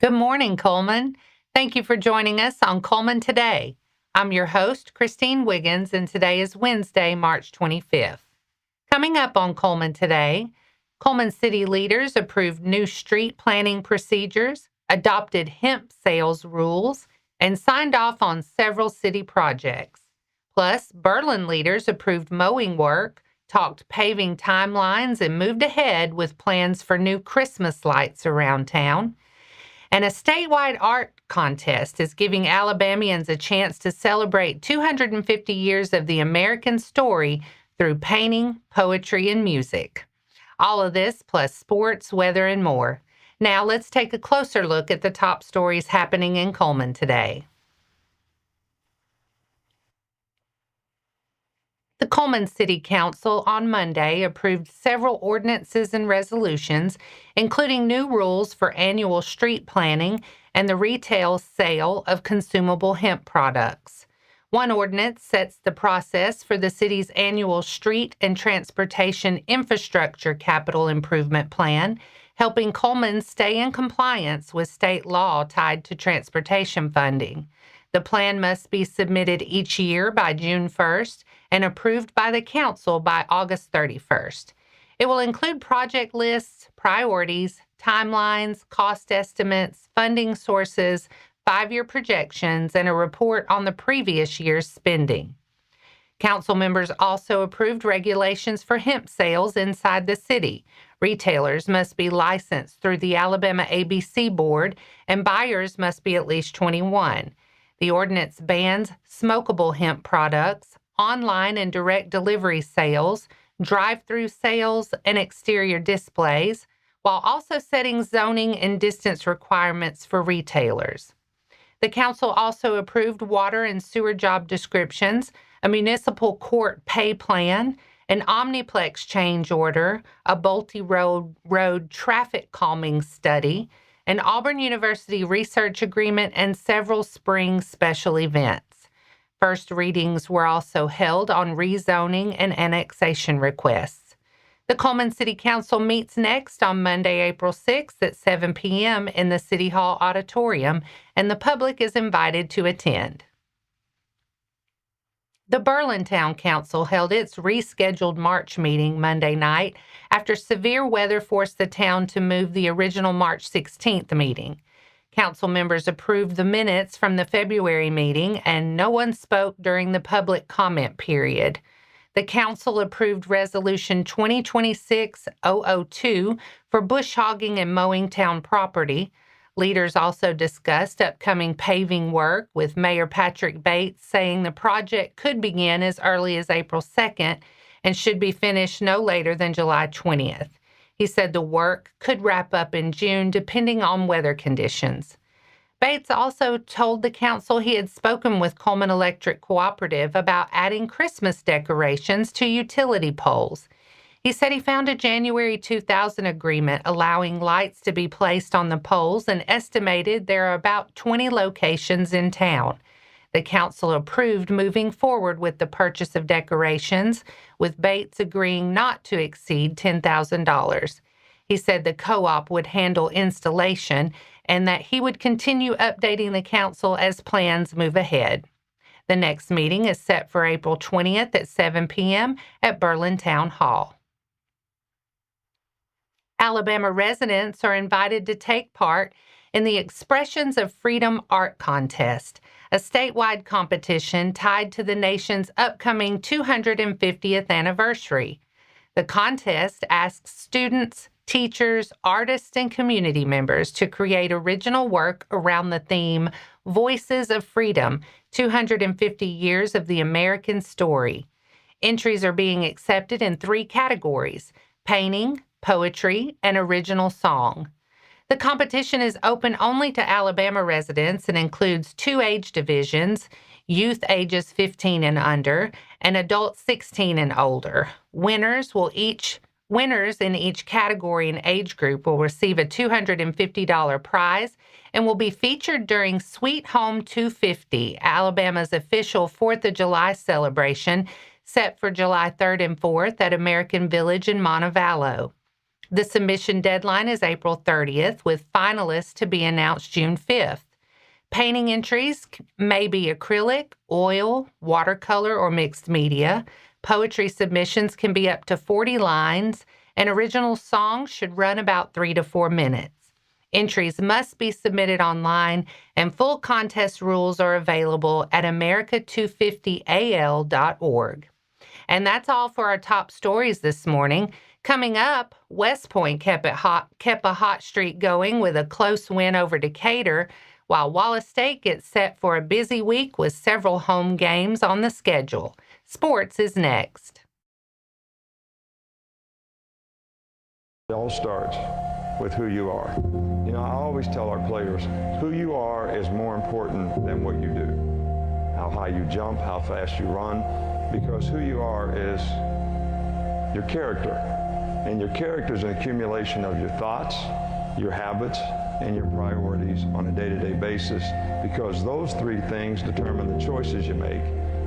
Good morning, Cullman. Thank you for joining us on Cullman Today. I'm your host, Christine Wiggins, and today is Wednesday, March 25th. Coming up on Cullman Today, Cullman City leaders approved new street planning procedures, adopted hemp sales rules, and signed off on several city projects. Plus, Berlin leaders approved mowing work, talked paving timelines, and moved ahead with plans for new Christmas lights around town. And a statewide art contest is giving Alabamians a chance to celebrate 250 years of the American story through painting, poetry, and music. All of this plus sports, weather, and more. Now let's take a closer look at the top stories happening in Cullman today. The Cullman City Council on Monday approved several ordinances and resolutions, including new rules for annual street planning and the retail sale of consumable hemp products. One ordinance sets the process for the city's annual street and transportation infrastructure capital improvement plan, helping Cullman stay in compliance with state law tied to transportation funding. The plan must be submitted each year by June 1st and approved by the council by August 31st. It will include project lists, priorities, timelines, cost estimates, funding sources, 5-year projections, and a report on the previous year's spending. Council members also approved regulations for hemp sales inside the city. Retailers must be licensed through the Alabama ABC Board, and buyers must be at least 21. The ordinance bans smokable hemp products, online and direct delivery sales, drive-through sales, and exterior displays, while also setting zoning and distance requirements for retailers. The council also approved water and sewer job descriptions, a municipal court pay plan, an omniplex change order, a Bolte Road traffic calming study, an Auburn University research agreement, and several spring special events. First readings were also held on rezoning and annexation requests. The Cullman City Council meets next on Monday, April 6th at 7 p.m. in the City Hall auditorium, and the public is invited to attend. The Berlin Town Council held its rescheduled March meeting Monday night after severe weather forced the town to move the original March 16th meeting. Council members approved the minutes from the February meeting, and no one spoke during the public comment period. The council approved Resolution 2026-002 for bush hogging and mowing town property. Leaders also discussed upcoming paving work, with Mayor Patrick Bates saying the project could begin as early as April 2nd and should be finished no later than July 20th. He said the work could wrap up in June depending on weather conditions. Bates also told the council he had spoken with Cullman Electric Cooperative about adding Christmas decorations to utility poles. He said he found a January 2000 agreement allowing lights to be placed on the poles and estimated there are about 20 locations in town. The council approved moving forward with the purchase of decorations, with Bates agreeing not to exceed $10,000. He said the co-op would handle installation and that he would continue updating the council as plans move ahead. The next meeting is set for April 20th at 7 p.m. at Berlin Town Hall. Alabama residents are invited to take part in the Expressions of Freedom Art Contest, a statewide competition tied to the nation's upcoming 250th anniversary. The contest asks students, teachers, artists, and community members to create original work around the theme Voices of Freedom, 250 Years of the American Story. Entries are being accepted in 3 categories: painting, poetry, and original song. The competition is open only to Alabama residents and includes 2 age divisions, youth ages 15 and under, and adults 16 and older. Winners in each category and age group will receive a $250 prize and will be featured during Sweet Home 250, Alabama's official 4th of July celebration, set for July 3rd and 4th at American Village in Montevallo. The submission deadline is April 30th, with finalists to be announced June 5th. Painting entries may be acrylic, oil, watercolor, or mixed media. Poetry submissions can be up to 40 lines, and original songs should run about 3 to 4 minutes. Entries must be submitted online, and full contest rules are available at america250al.org. And that's all for our top stories this morning. Coming up, West Point kept a hot streak going with a close win over Decatur, while Wallace State gets set for a busy week with several home games on the schedule. Sports is next. It all starts with who you are. You know, I always tell our players, who you are is more important than what you do. How high you jump, how fast you run, because who you are is your character. And your character is an accumulation of your thoughts, your habits, and your priorities on a day-to-day basis, because those three things determine the choices you make.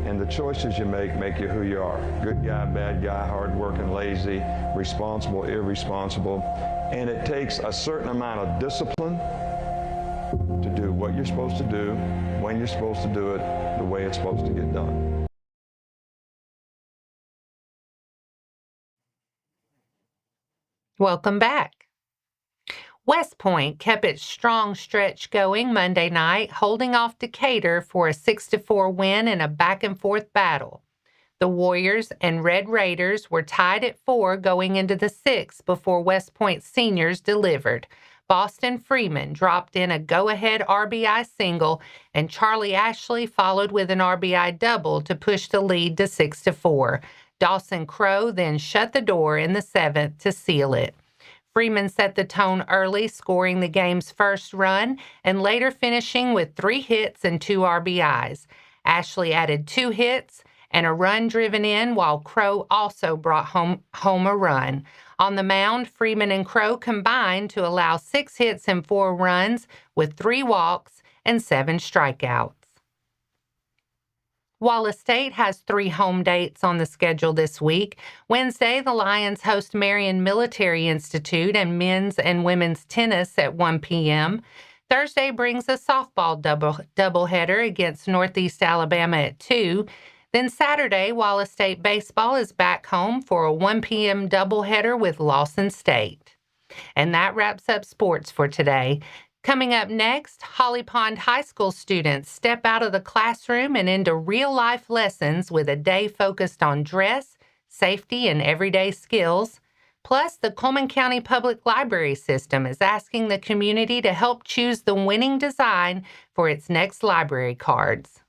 And the choices you make you who you are. Good guy, bad guy, hardworking, lazy, responsible, irresponsible. And it takes a certain amount of discipline to do what you're supposed to do, when you're supposed to do it, the way it's supposed to get done. Welcome back. West Point kept its strong stretch going Monday night, holding off Decatur for a 6-4 win in a back-and-forth battle. The Warriors and Red Raiders were tied at 4 going into the 6th before West Point seniors delivered. Boston Freeman dropped in a go-ahead RBI single, and Charlie Ashley followed with an RBI double to push the lead to 6-4. Dawson Crowe then shut the door in the 7th to seal it. Freeman set the tone early, scoring the game's first run, and later finishing with 3 hits and 2 RBIs. Ashley added 2 hits and a run driven in, while Crowe also brought home a run. On the mound, Freeman and Crowe combined to allow 6 hits and 4 runs, with 3 walks and 7 strikeouts. Wallace State has 3 home dates on the schedule this week. Wednesday, the Lions host Marion Military Institute and men's and women's tennis at 1 p.m. Thursday brings a softball doubleheader against Northeast Alabama at 2. Then Saturday, Wallace State baseball is back home for a 1 p.m. doubleheader with Lawson State. And that wraps up sports for today. Coming up next, Holly Pond High School students step out of the classroom and into real-life lessons with a day focused on dress, safety, and everyday skills. Plus, the Cullman County Public Library system is asking the community to help choose the winning design for its next library cards.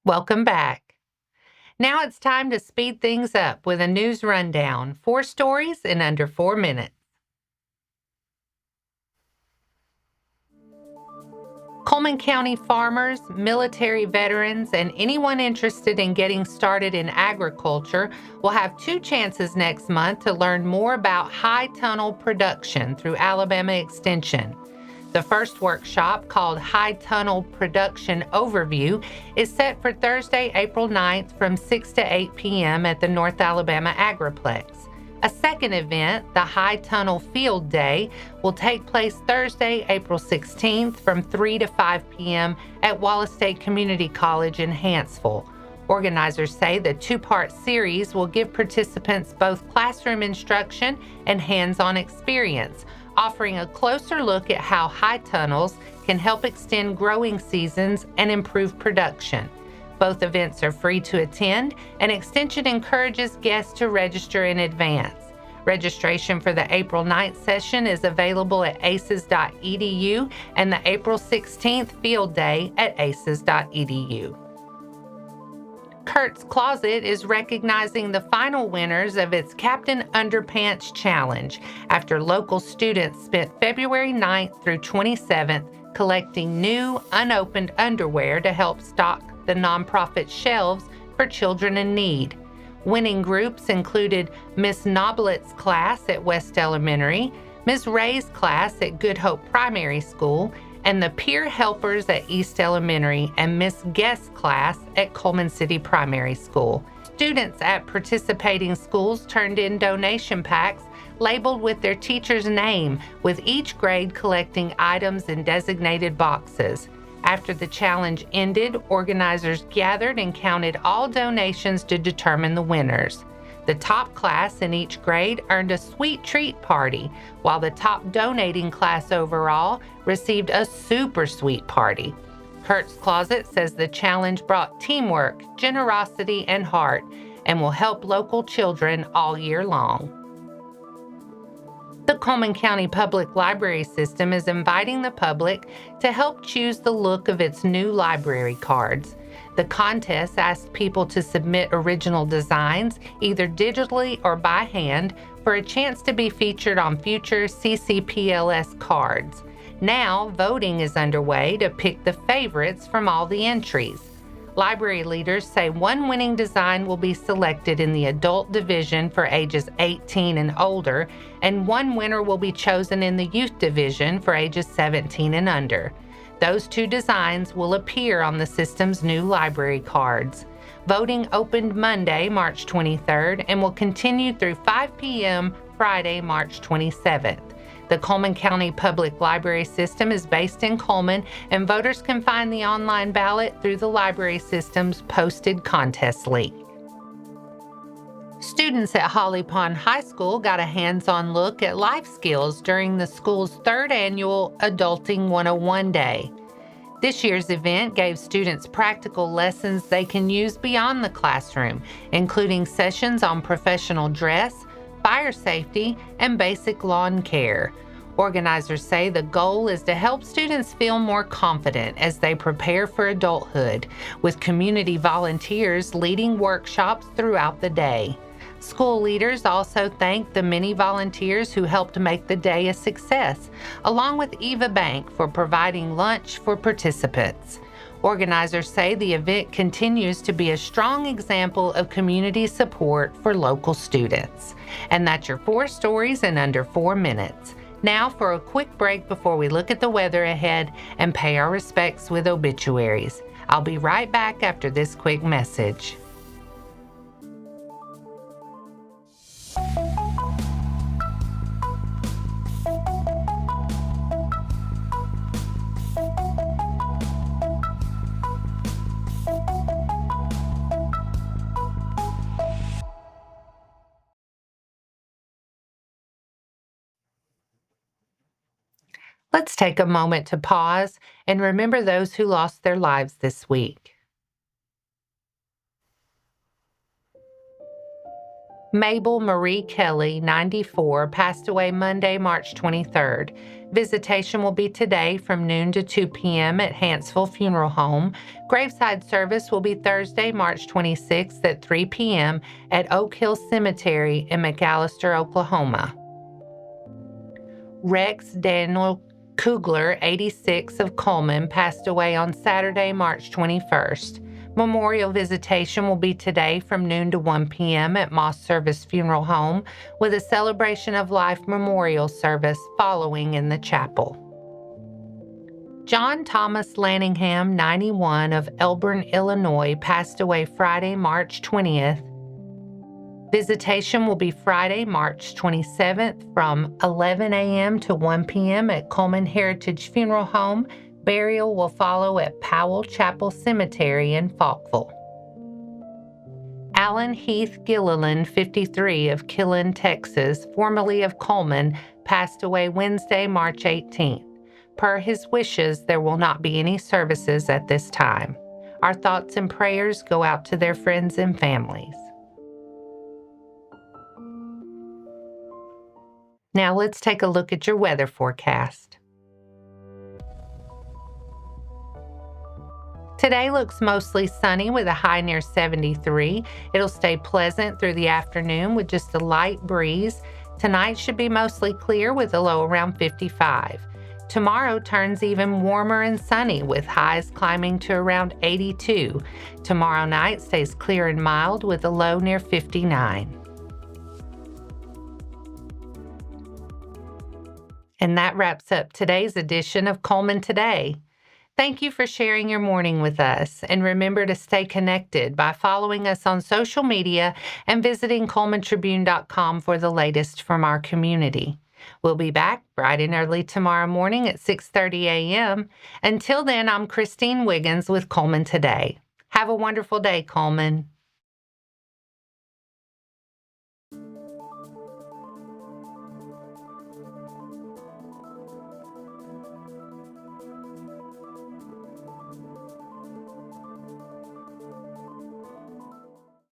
Welcome back. Now it's time to speed things up with a news rundown. 4 stories in under 4 minutes. Cullman County farmers, military veterans, and anyone interested in getting started in agriculture will have 2 chances next month to learn more about high tunnel production through Alabama Extension. The first workshop, called High Tunnel Production Overview, is set for Thursday, April 9th from 6 to 8 p.m. at the North Alabama Agriplex. A second event, the High Tunnel Field Day, will take place Thursday, April 16th from 3 to 5 p.m. at Wallace State Community College in Hanceville. Organizers say the 2-part series will give participants both classroom instruction and hands-on experience, offering a closer look at how high tunnels can help extend growing seasons and improve production. Both events are free to attend, and Extension encourages guests to register in advance. Registration for the April 9th session is available at aces.edu and the April 16th field day at aces.edu. Curt's Closet is recognizing the final winners of its Captain Underpants Challenge after local students spent February 9th through 27th collecting new, unopened underwear to help stock the nonprofit shelves for children in need. Winning groups included Miss Noblet's class at West Elementary, Ms. Ray's class at Good Hope Primary School, and the peer helpers at East Elementary and Miss Guest's class at Cullman City Primary School. Students at participating schools turned in donation packs labeled with their teacher's name, with each grade collecting items in designated boxes. After the challenge ended, organizers gathered and counted all donations to determine the winners. The top class in each grade earned a sweet treat party, while the top donating class overall received a super sweet party. Curt's Closet says the challenge brought teamwork, generosity, and heart, and will help local children all year long. The Cullman County Public Library system is inviting the public to help choose the look of its new library cards. The contest asks people to submit original designs, either digitally or by hand, for a chance to be featured on future CCPLS cards. Now, voting is underway to pick the favorites from all the entries. Library leaders say one winning design will be selected in the adult division for ages 18 and older, and one winner will be chosen in the youth division for ages 17 and under. Those two designs will appear on the system's new library cards. Voting opened Monday, March 23rd, and will continue through 5 p.m. Friday, March 27th. The Cullman County Public Library system is based in Cullman, and voters can find the online ballot through the library system's posted contest link. Students at Holly Pond High School got a hands-on look at life skills during the school's third annual Adulting 101 Day. This year's event gave students practical lessons they can use beyond the classroom, including sessions on professional dress, fire safety, and basic lawn care. Organizers say the goal is to help students feel more confident as they prepare for adulthood, with community volunteers leading workshops throughout the day. School leaders also thanked the many volunteers who helped make the day a success, along with Eva Bank for providing lunch for participants. Organizers say the event continues to be a strong example of community support for local students. And that's your 4 stories in under 4 minutes. Now for a quick break before we look at the weather ahead and pay our respects with obituaries. I'll be right back after this quick message. Let's take a moment to pause and remember those who lost their lives this week. Mable Marie Kelly, 94, passed away Monday, March 23rd. Visitation will be today from noon to 2 p.m. at Hanceville Funeral Home. Graveside service will be Thursday, March 26th at 3 p.m. at Oak Hill Cemetery in McAllister, Oklahoma. Rex Daniel Kugler, 86, of Cullman, passed away on Saturday, March 21st. Memorial visitation will be today from noon to 1 p.m. at Moss Service Funeral Home, with a celebration of life memorial service following in the chapel. John Thomas Lanningham, 91, of Elburn, Illinois, passed away Friday, March 20th. Visitation will be Friday, March 27th from 11 a.m. to 1 p.m. at Cullman Heritage Funeral Home. Burial will follow at Powell Chapel Cemetery in Falkville. Alan Heath Gilliland, 53, of Gilliland, Texas, formerly of Cullman, passed away Wednesday, March 18th. Per his wishes, there will not be any services at this time. Our thoughts and prayers go out to their friends and families. Now let's take a look at your weather forecast. Today looks mostly sunny with a high near 73. It'll stay pleasant through the afternoon with just a light breeze. Tonight should be mostly clear with a low around 55. Tomorrow turns even warmer and sunny with highs climbing to around 82. Tomorrow night stays clear and mild with a low near 59. And that wraps up today's edition of Cullman Today. Thank you for sharing your morning with us, and remember to stay connected by following us on social media and visiting CullmanTribune.com for the latest from our community. We'll be back bright and early tomorrow morning at 6:30 a.m. Until then, I'm Christine Wiggins with Cullman Today. Have a wonderful day, Cullman.